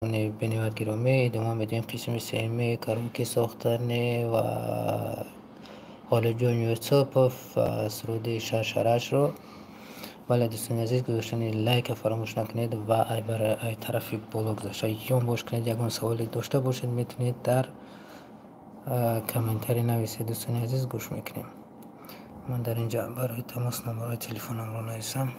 بینواد گرامی ادامه میدیم قسم سیمی کاروکی ساختن و حال جون یوتیوب و سرود شرش رو. ولی دوستان عزیز گذاشتن لایک فراموش نکنید و ای برای ای طرفی بالا گذاشته باش کنید. یکان سوالی داشته باشید میتونید در کامنتری نویسید. دوستان عزیز گوش میکنیم. من در اینجا برای تماس نمبر تلفنم رو نویسم.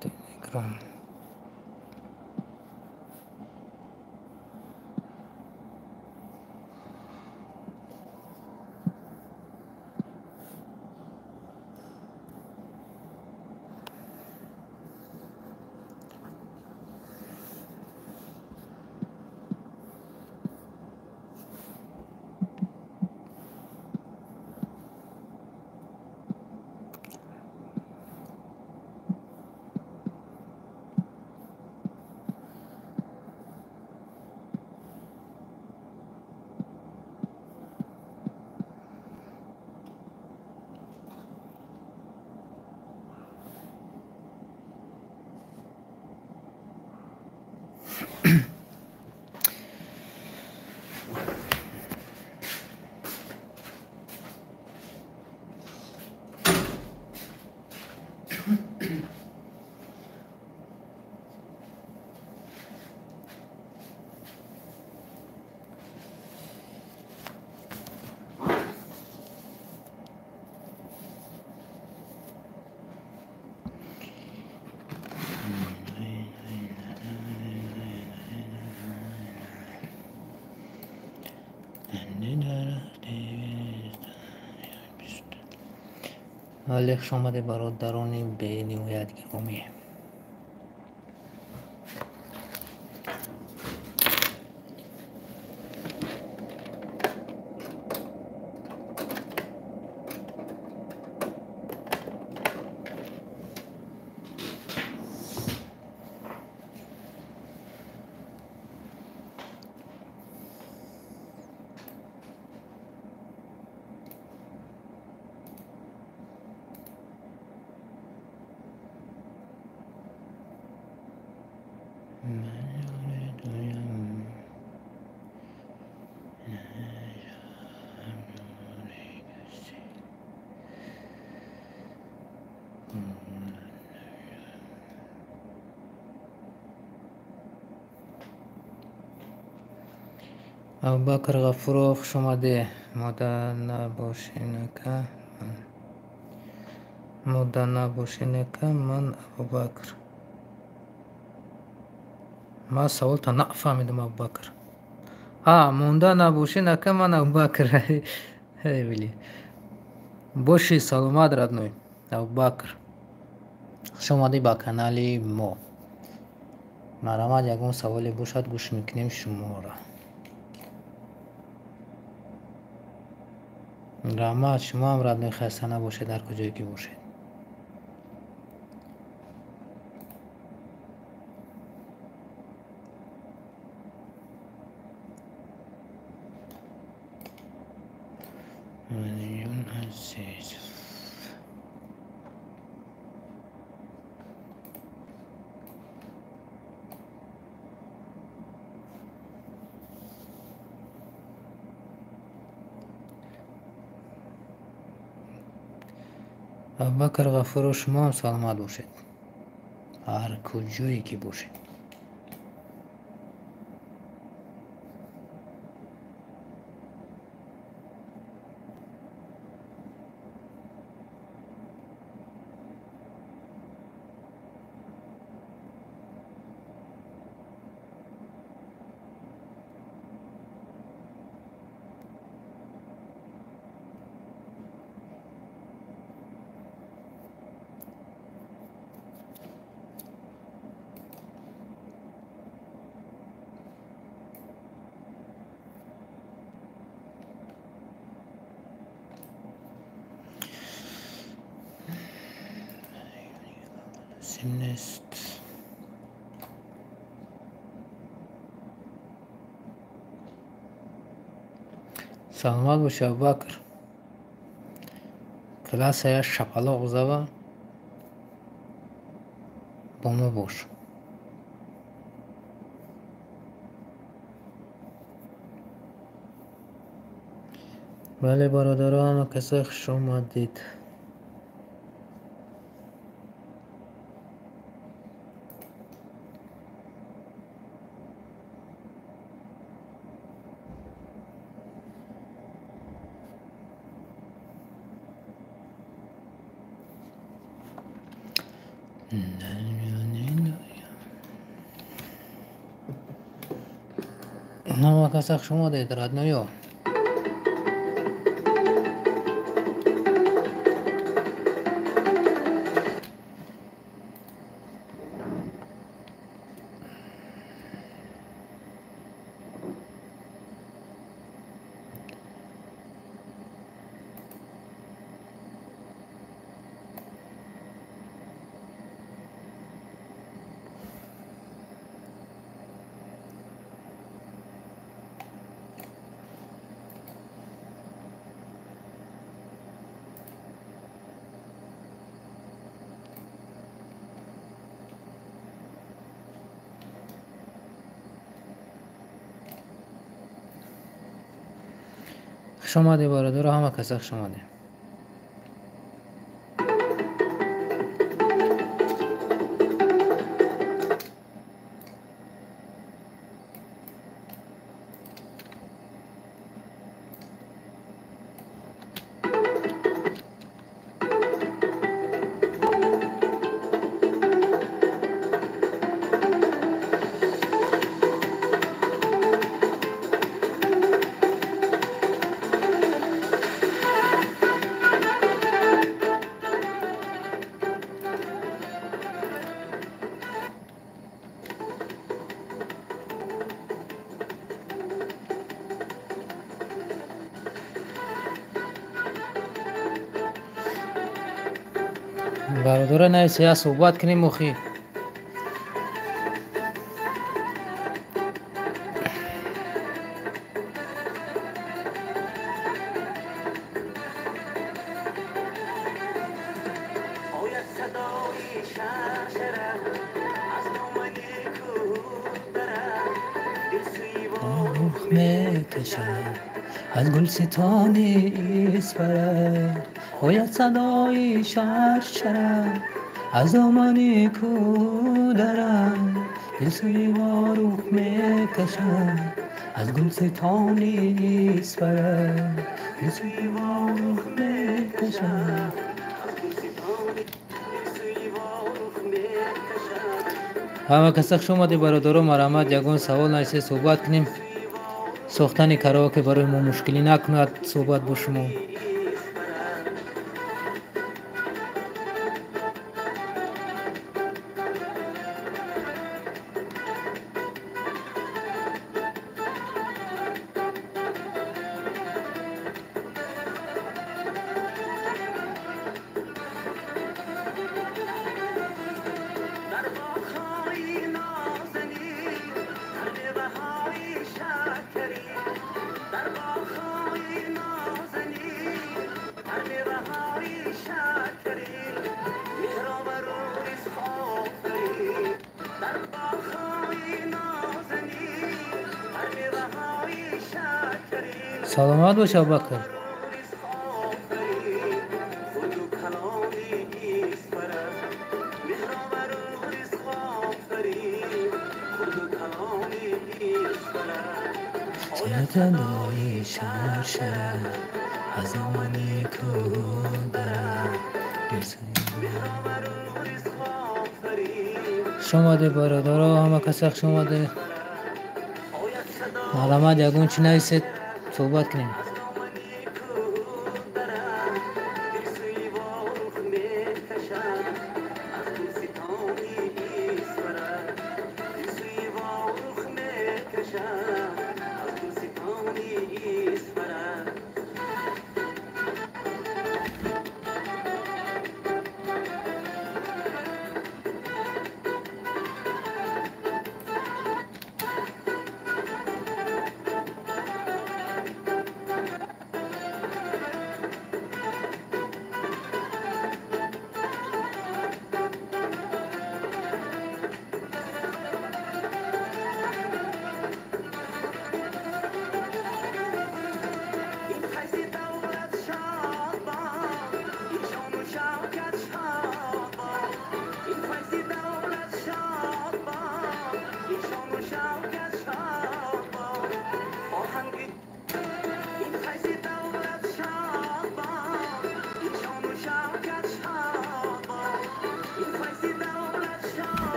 تلگرام حالی خوش آمده برادران به نهایت گرامی. ابوبکر غفور خوش آمده. مادر نباشین که من ابوبکر. ما سوال تا نفهمیدم. ابوبکر مونده نباشین که من ابوبکر. بلی باشی سلامت ردنوی ابوبکر. خوش آمده با کانال ما. مرامت یکون سوالی باشد گوش میکنیم شما را. رحمت شما هم ردنوی خسته نباشید در کجایی که باشید. میلیون عزیز ابوبکر غفور شما هم سلامت باشید هر کجایی که باشید. نیست. саломат боши Абубакр. классая шапалоқ зава бо мо бош. бале бародаро, ҳама касои хуш омадед. ҳама каса хуш омадед радноё. хуш омадед бародаро, ҳама каса хуш омадед. бародаро нависия суҳбат кунем охи. از گلستانی اسپرد باید صدای شرشرم از دامن کودرم دل سوی واروح میکشم از گلستانی اسپرد دل سوی واروح میکشم. ҳама каса хуш омадед бародаро. марҳамат, ягон савол насе суҳбат кунем. сохтани караоке барои мо мушкилӣ накунад суҳбат бо шумо. саломат бош Абубакр. صدای شرشر از دامن کودرم خوش омадед бародаро, ҳама каса хуш омадед. марҳамат, ягон чӣ нависед суҳбат кунем.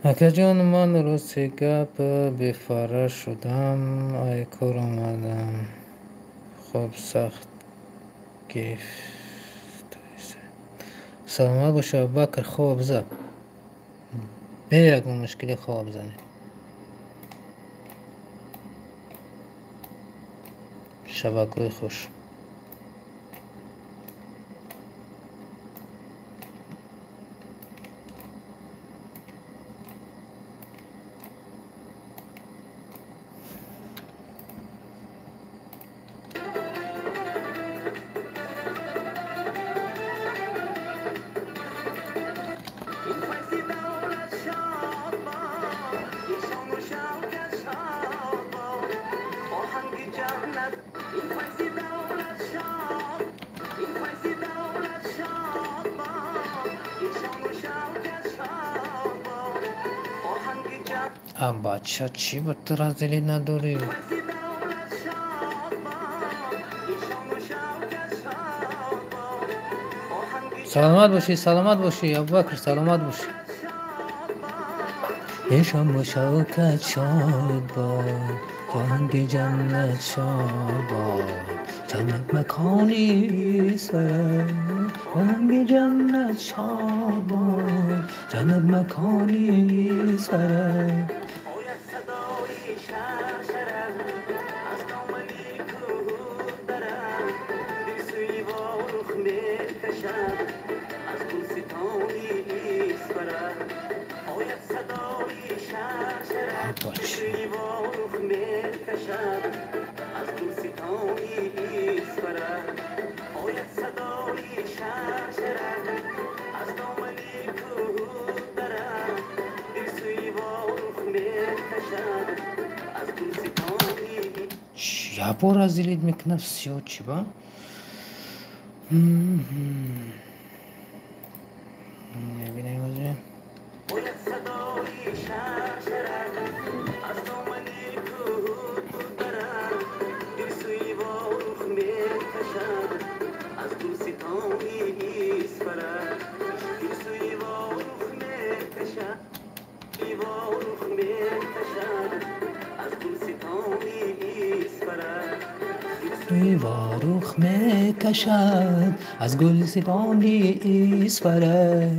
اکا جان من روز گپ بفاره شدم ای کور آمدم خوب سخت گرفت سلامت باشه ابوبکر خواب زد به یک مشکلی خواب زنی شبکه خوش بچه چی به تو رازلی نداری؟ سلامت باشی سلامت باشی ابوبکر سلامت باشی عشق و شوکت شاد باد جهنگ جنت شاد باد جنت مکانی سر جهنگ جنت شاد باد جنت مکانی سر یا بار از دیلید میکنه سیاه چی با؟ نبینه بازه واروخ میکشد از گلستانی ایسفره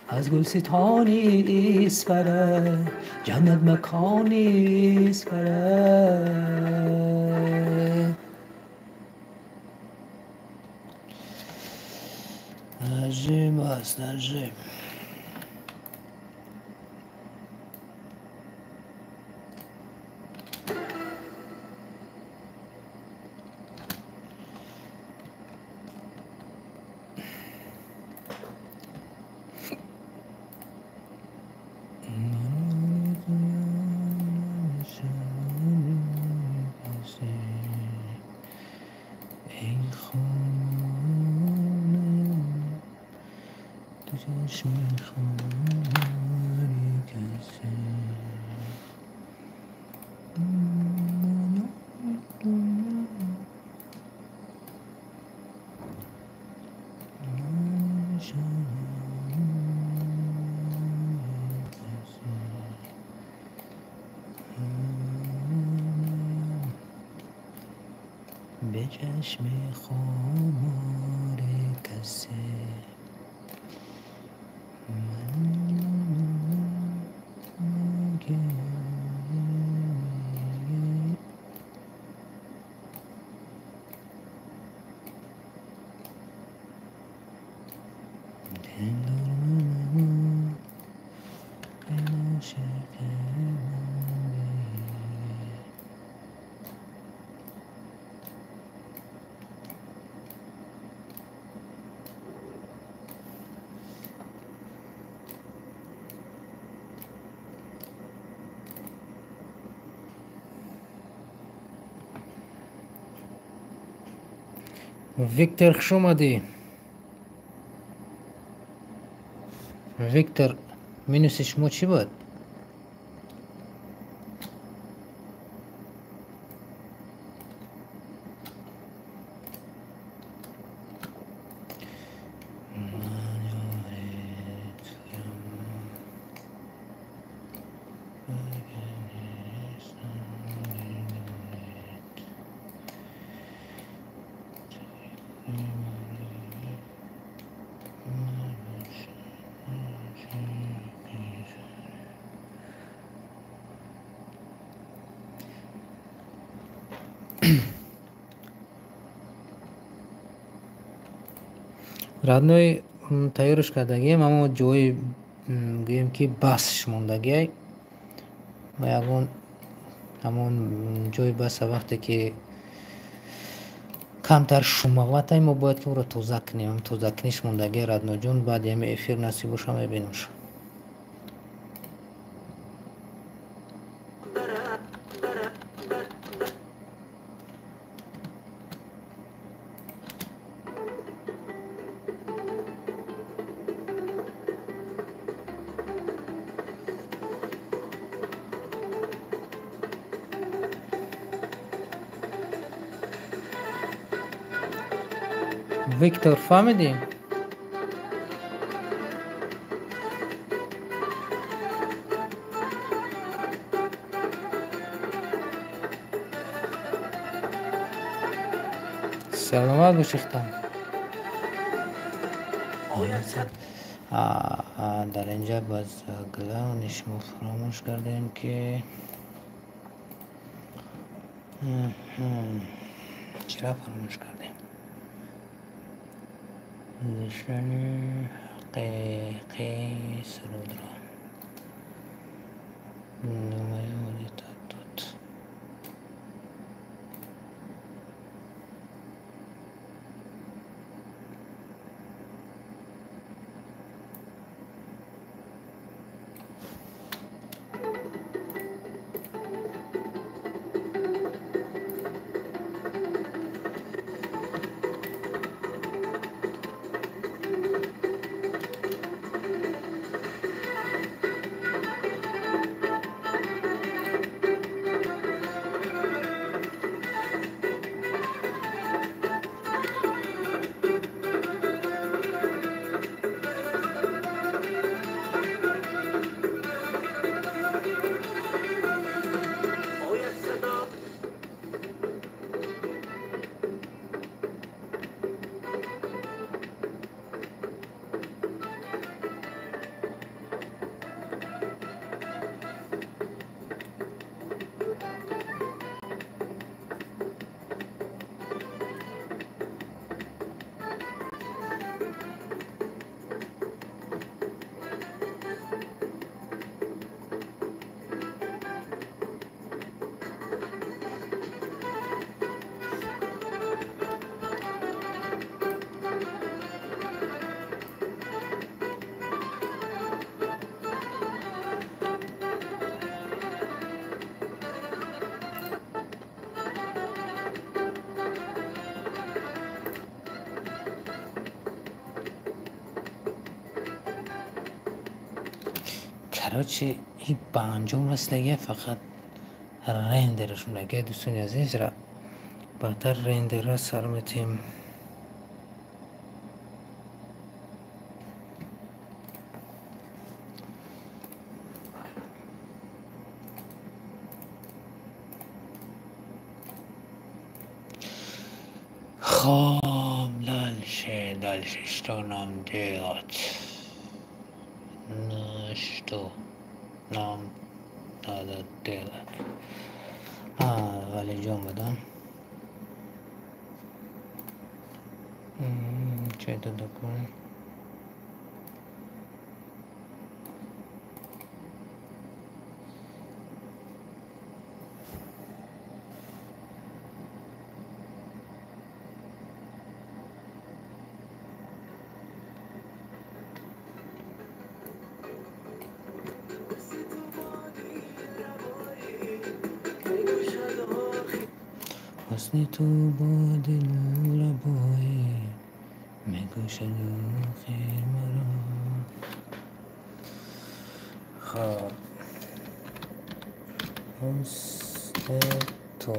از گلستانی ایسفره جنت مکانی ایسفره عجیب است عجیب به چشم خمار کسی ویکتور خوش اومدی ویکتور مینوس شما چی بود؟ родной тайёрш кардагием, аммо ҷои гӯем ки басш мондагиай ва ягон ҳамон ҷои баса вақте ки камтар шумаватай мо бояд ки оро тоза кунем. Тозакуниш мондагиай радноҷон, баъди ҳами эфир насиб боша мебинемш. Виктор, фаҳмидӣ? саломат бош ихтам. дар инҷа баз главни шумо фаромӯш кардем ки чиро фаромӯш кардем? гуштани ҳақиқии сурудро номаёни таддуд. Короче, и ба анҷом расидагия фақат рендераш мудагия. дӯстони азизра баъдтар рендерра сар метем. خب дальше что нам делать? Что нам надо делать? Валиҷон будам. Чай дада кунем. حسن تو با دل لبای میگوشد خیر مرا. خب حسن تو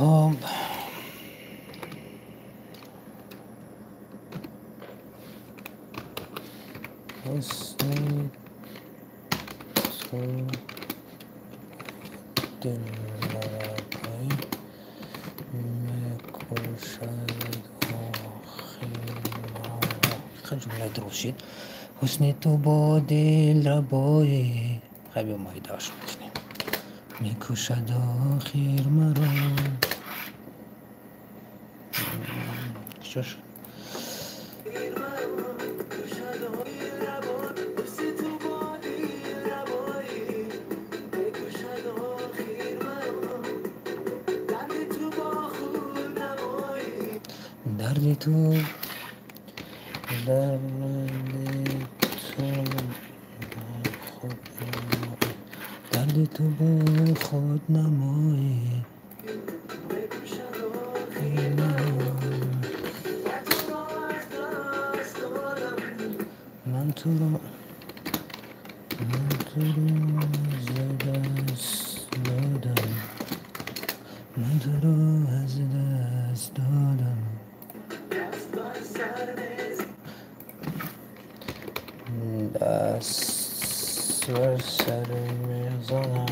خب حسن تو دلبری میکشد آخر مرا. خیلی جمله درست. حسن تو با دل ربایی خیلی مایی داشت میکنیم میکشد آخر مرا. چش درد تو درد تو خود درد تو به خود نمایی من تو رو من تو رو از دست دادم دست بر سر میزنم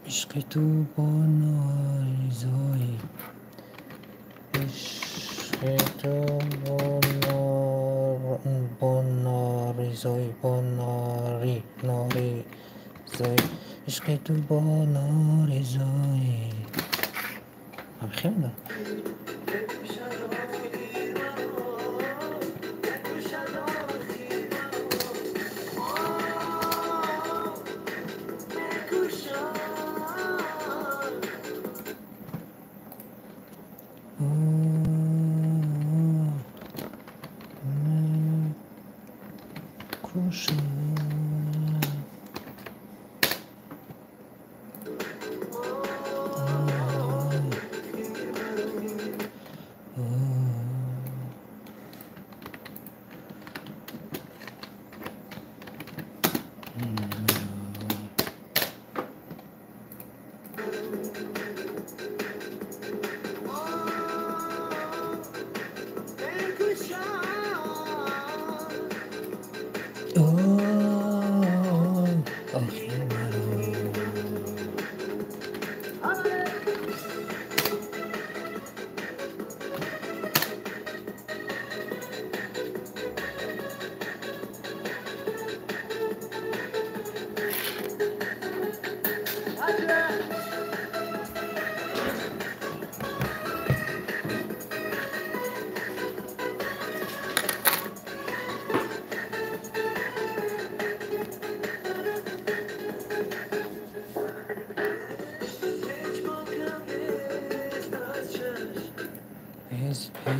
عشق تو با ناریزایی عشق تو با ناریزایی با ناری زایی عشق تو با ناریزایی هم خیلی دارم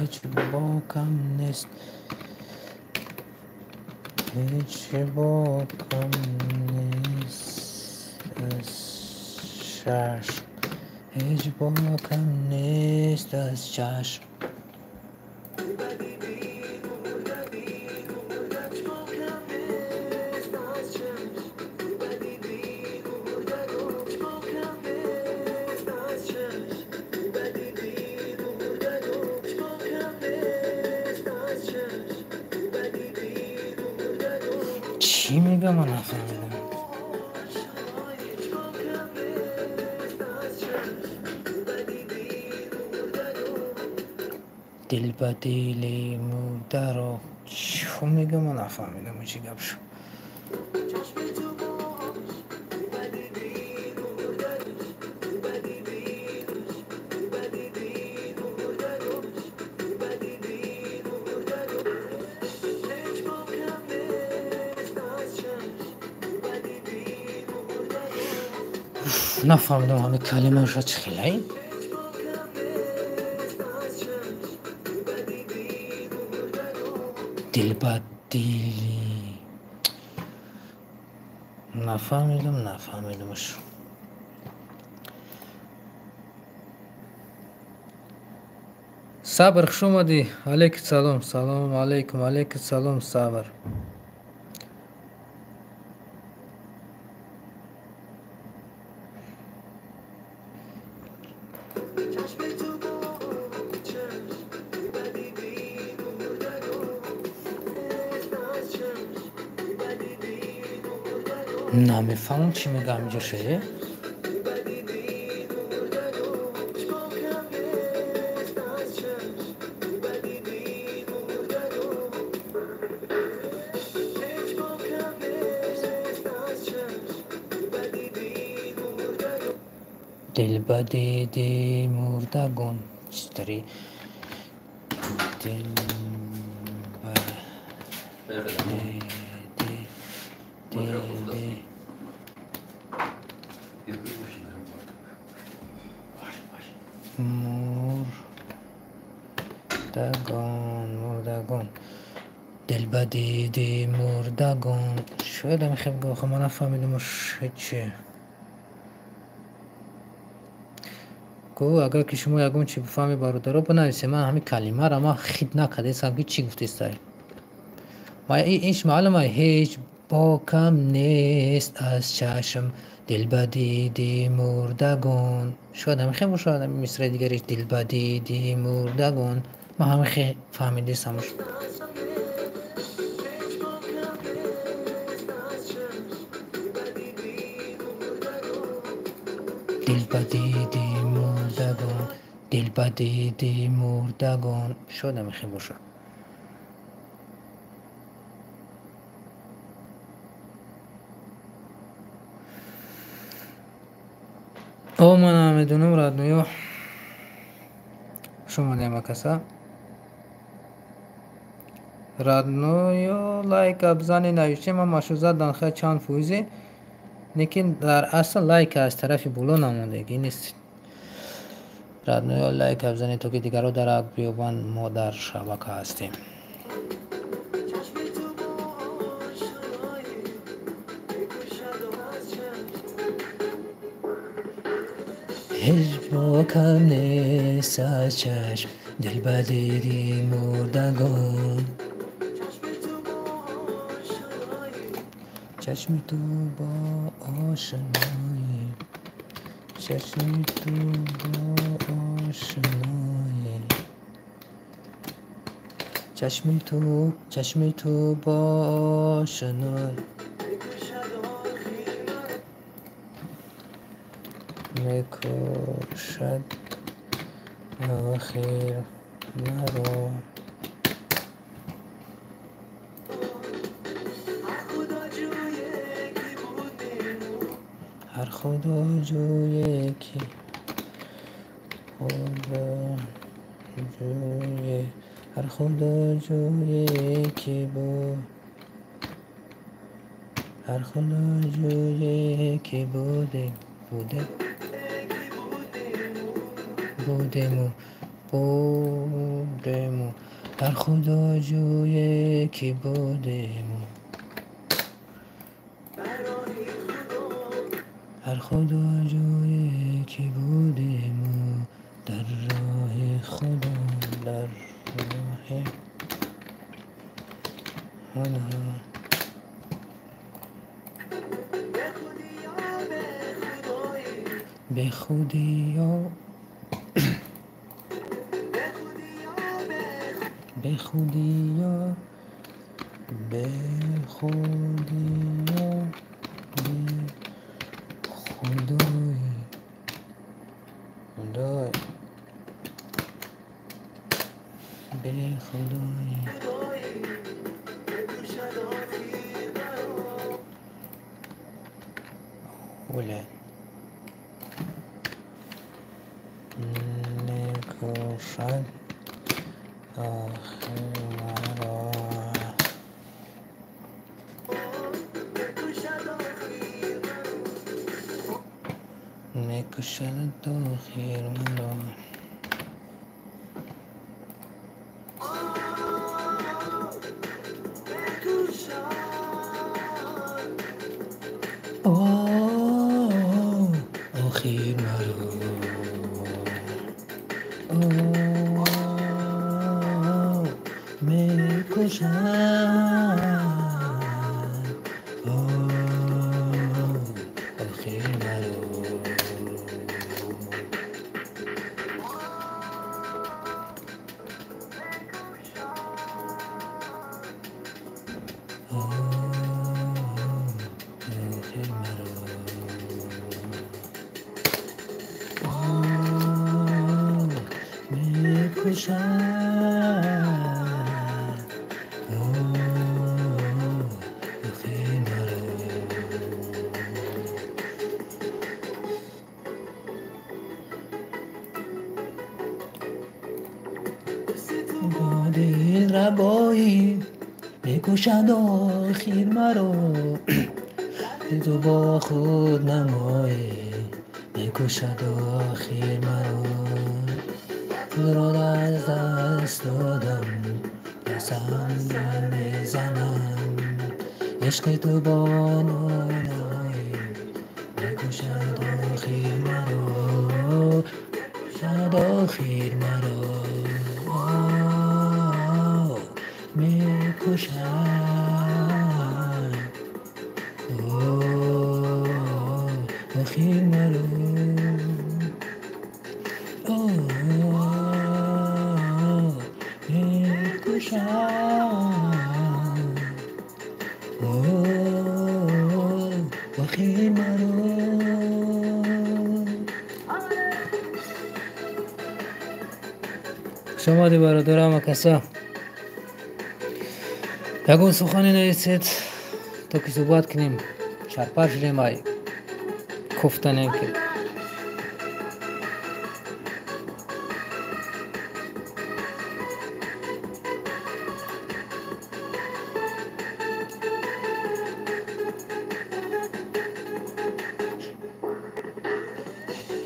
هیچ باکم نیست هیچ باکم نیست از چشم هیچ باکم نیست از چشم چی میگم من نفهمیدم دل با دل مرده رو چی میگم من نفهمیدم چی گپ شد نفهمیدم همه کلمه شد چه خیلی دل با دلی نفهمیدمش صبر خوش اومدی علیک سلام سلام علیکم علیک سلام صبر نمیفهمم چی میگم اینجا شده. دل بدیدی مردگان چطوری دل بدیدی مردگان دل بدیدی مردگان. شاید هم خیلی گفت من نفهمیدم چیه. گو اگر که شما یکون چی بفهمی برادرها بنویسه. من همین کلمه را ما خید نکرده سم که چی گفته است. ما ایش معلومه هیچ باکم نیست از چشم دل بدیدی مردگان. شاید هم خیلی شاید هم مصر دیگریش دل بدیدی مردگان. ما همین خیلی فهمیده سمش. دل بدیدی مردگان دل بدیدی مردگان. شاید هم خیلی باشه. او من میدونم رادنیو شما نیم کسا رادنیو لایک ابزانی نوشته ما مشروزت دانخه چند فویزی لیکن در اصل لایک از طرف بلو نموندگی نیست. رادنیو لایک ابزانی تو که دیگر رو در بیابان ما در شبکه هستیم. هیچ باکم نیست از چشم دل بدیدی مردگان. چشم تو با آشنایی چشم تو با آشنایی چشم تو با آشنایی میکشد آخر مرا. هر خدا جویه که هر خدا جویه که هر خدا جویه که بودم هر خدا جویه که بودم هر خدا جویه که بودم در راه خدا در راه خدا به خودی یا به خودی یا به خودی یا به خدای به خدای ولی نکشد آخر مرا. نکشد آخر مرا. آخر مرا میکشد آخر مرا. میکشد بخیر مرا باد ربایی میکشد آخر مرا تو با خود نمایی میکشد آخر مرا خود را از دست دادم دستم میزنم عشق تو با نانایی میکشد آخر مرا شد آخر مرا میکشد آخر مرا میکشد آخر مرا شما دی برادرم و کسا یکون سخنی نیستید تا که صحبت کنیم شرپر شدیم های کفتنه که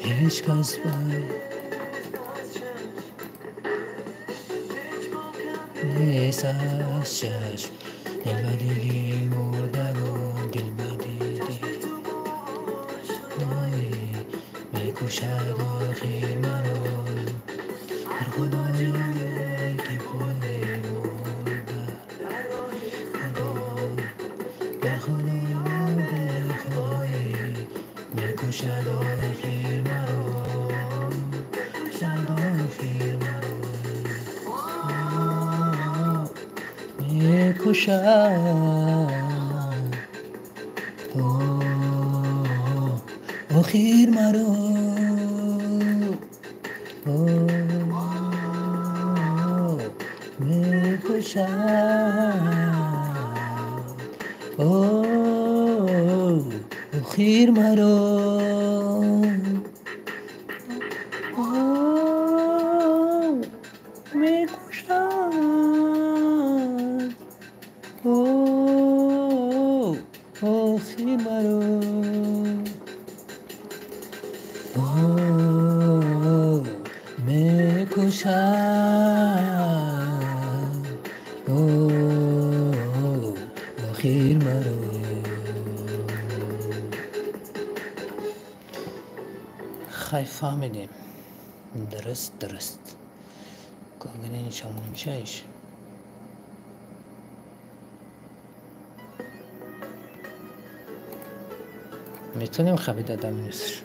هیچ کس نیست از چشم دلبدگی مرده و دلبدیدی میکشد آخر مرا هر خدایی که خود مرده در خدایی میکشد آخر مرا شد آخر مرا میکشد آخر مرا میکشد آخر مرا میکشد آخر مرا میکشد آخر مرا خیلی فهمیدیم درست گاگرین شمونچهش میتونیم خبید آدم نیستش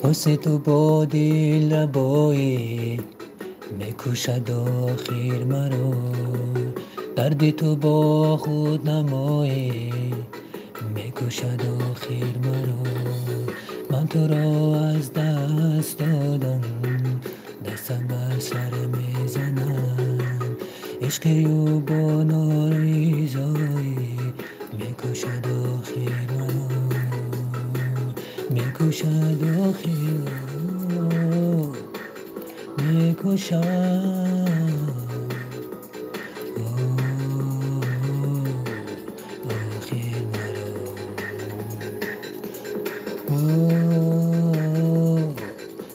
حسن تو با دل لبایی میکشد آخر مرا درد تو با خود نمایی میکشد آخر مرا من تو را از دست دادم دستم بر سر میزنم عشق یو با ناریزایی میکشد آخر مرا میکشد آخر میکشد آخر مرا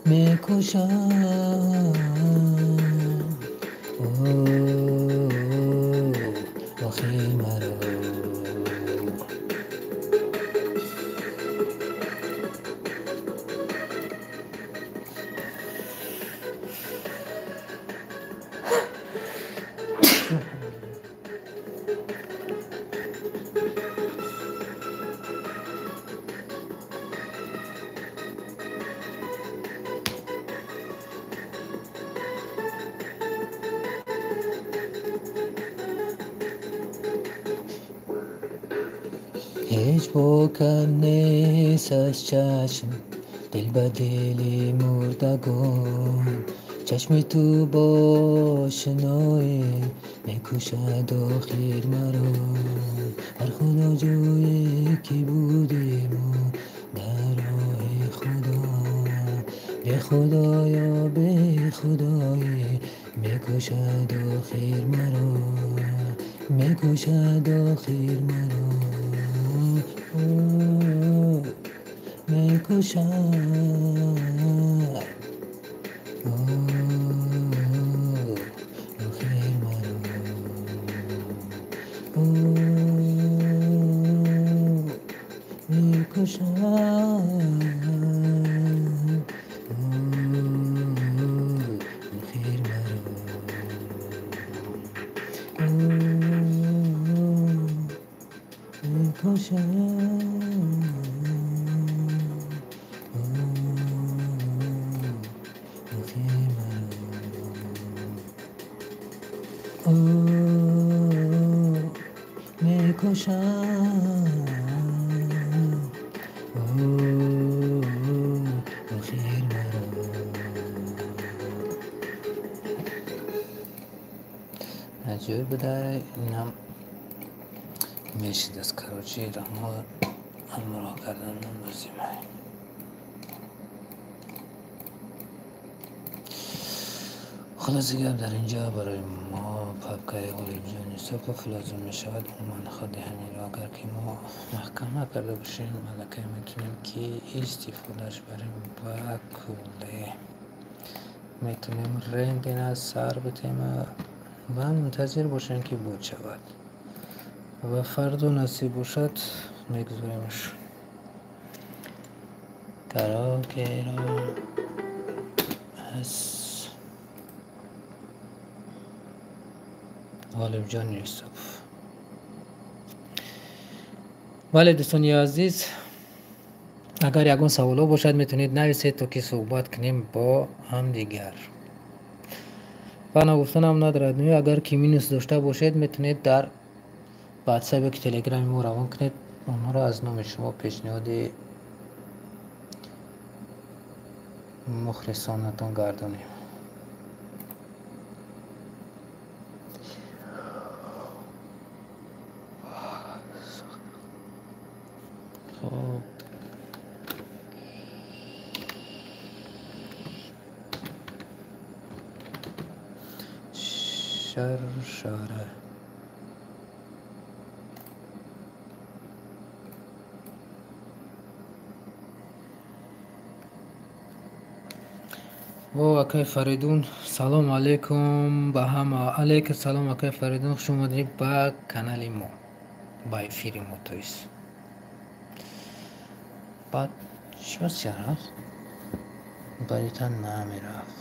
میکشد آخر مرا هیچ با کم نیست از چشم دل به دل مردگان چشم تو با شنای میکشد آخر مرا هر خدا جایی که بودیم و در راه خدا به خدایا به خدایی میکشد آخر مرا میکشد آخر مرا میکشد آخر مرا میکشد آخر مرا عجیب بوده اینم میشید از کراچی رحمه همراه کردن بازیم خلاص گپ در اینجا برای ما پاکای غریب جانی سپف لازم می شود من خود همین را اگر که ما محکم نکرده باشیم ملکه میتونیم که استفادهش بریم با کله میتونیم رنگ این از سر بتیم و منتظر باشیم که بود شود و فردا نصیب باشد میگذاریمش کراکه را از غالب جان یوسف. بله دوستان عزیز اگر یکون سوالا باشد میتونید نویسید تا که صحبت کنیم با هم دیگر و گفتنم ندارد اگر که مینوس داشته باشید میتونید در واتساپ که تلگرام ما روان کنید اونها را از نام شما پیشنهاد مخلصانتان گردانیم. خب شرشاره و اکای فریدون سلام علیکم به همه علیکم سلام اکای فریدون خوش اومدید به کانال ما با افیر ما تویست بعد چی بس هست بریتن نمیرفت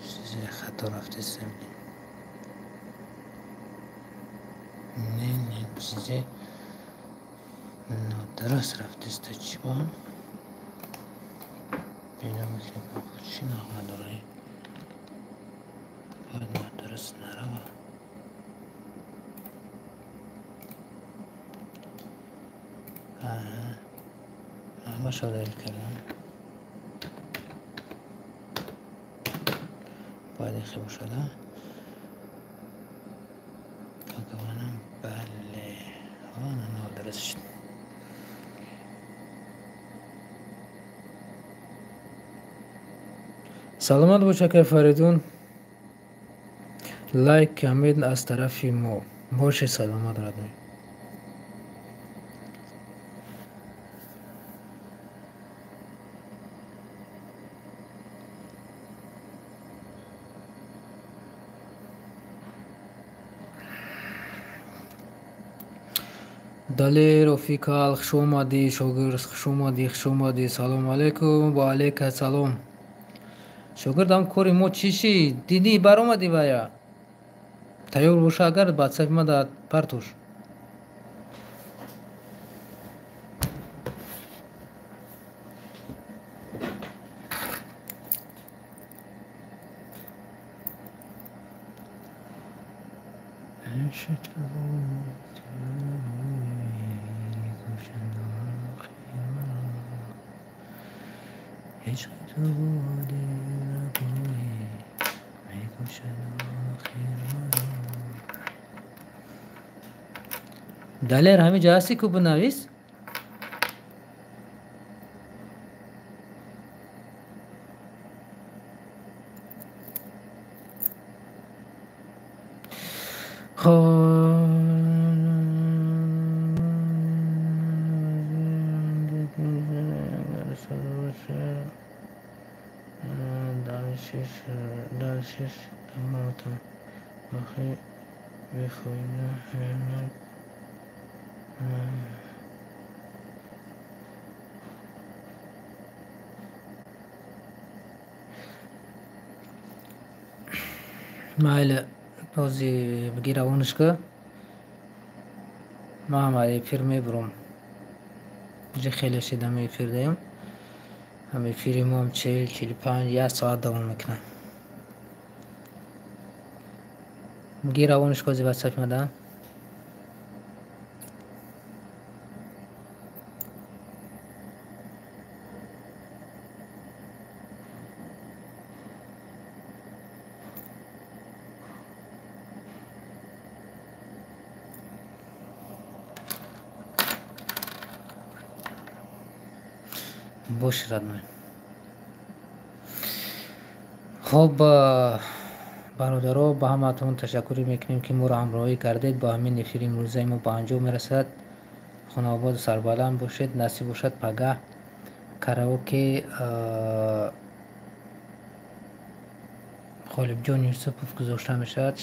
چیزی خطا رفته سمنی نه چیزی نادرست رفته است چی با هم پیدا میکنیم با چی نغمه داره باید نادرست نروه همه شده کردم باید خیلی شده بگوانم بله نادرست شد. سلامت باشه که فریدون لایک امید از طرف ما باشه سلامت ردوی دلی رفیقال خوش اومدی شوگرد خوش اومدی سلام علیکم و علیکم سلام شوگردم کوری ما چیشی دیدی بر اومدی بایا تیار باشه اگر واتساپ ما داد پرتوش عشق تو باد ربایی میکشد آخر دلیر همه جا هستی که بنویس دانشش تماتم آخی بخویده مایل توزی بگی روانش که ما همه فیلم میبرم جه خیلی شدم می فیلم دیم همه فیلم هم 40-45 یه ساعت دوام میکنم بگی روانش که واسه مدام بوش ردمه خب برادرها با همتون تشکر میکنیم که ما را همراهی کردید با همین فیلم روزه ما به انجام میرسد خانه آباد و سربلند باشید نصیب باشد پگاه کراوکه خالب جان یوسفوف گذاشته میشد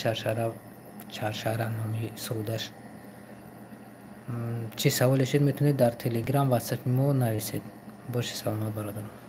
چرشهره نامی سودش چی سوالشید میتونید در تلگرام واتساپ ما نویسید باشه سلامت برادران